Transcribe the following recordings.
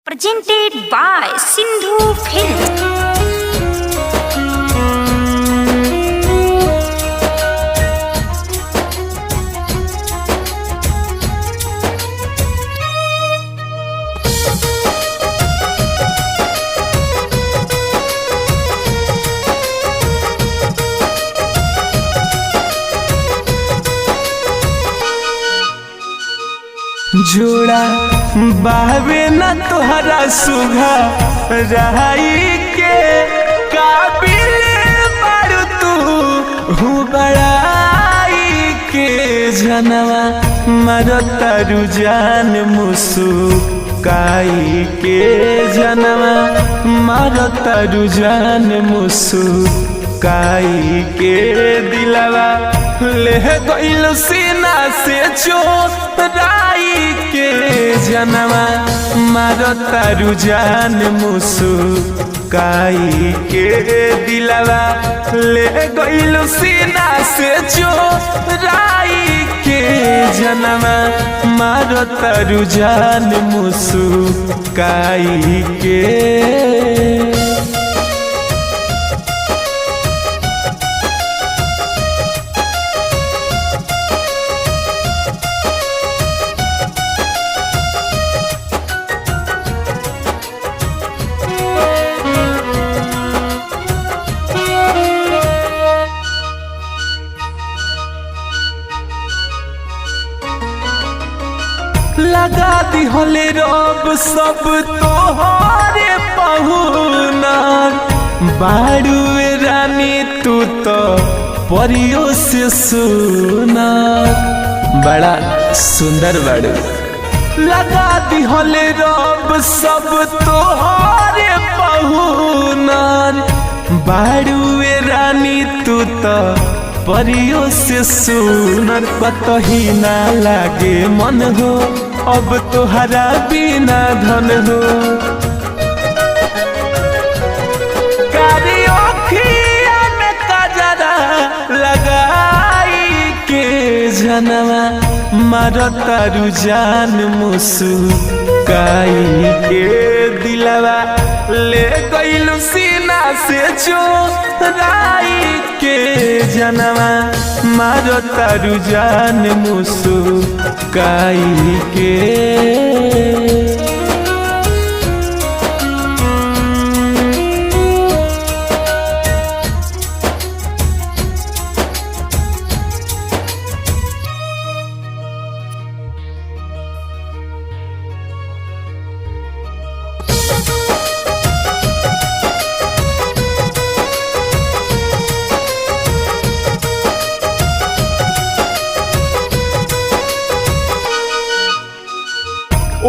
Presented by Sindhu Films. जोड़ा बावे न तोहरा सुघा रहाई के काबिल बारू तू हूँ बड़ाई के जनवा मरता रुझान मुस्काई के जनवा मरता रुझान मुस्काई के दिलवा ले गइल सीना से चोराई के जनवा मारता रुझान मुस्काई के दिलवा ले गइल सीना से चोराई के जनवा मारता रुझान मुस्काई के। लगा दी होले रब सब तोहरे पहुना बारू रानी तू तो परियों से सुना बड़ा सुंदर बारू। लगा दी होले रब सब तोहरे पहुना बारू रानी तू तो परियों से सुनर कतही ना लागे मन हो अब तोहरा बिना धन हो। कारी अखिया में कजरा लगाई के जनवा मारता रुझान मुस्काई के दिलवा ले गइल सीना से चोराई के जनवा मारता रुझान मुस्काई के।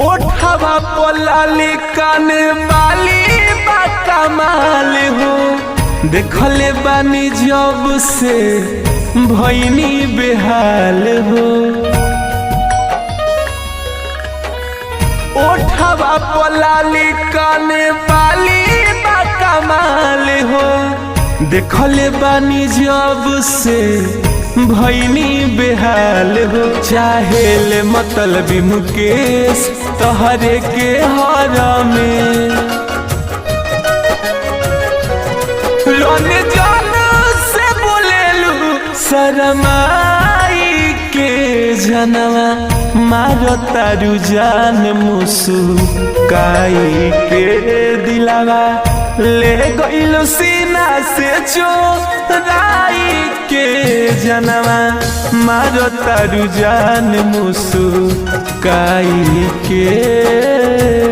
ओठवा पोलाली कान वाली कमाल हो देखले बानी जब से भैनी बेहाल हो। ओठवा पोलाली कान वाली कमाल हो देखले बानी जब से भैनी बेहाल हो। चाहेल मतलबी मुकेश तोहरे के हरा में रोने जान से बोलेलू शरमाई के जनवा मारता रुझान मुस्काई के दिलवा ले गइल सीना से चोराई के जनवा मारता रुझान मुस्काई के।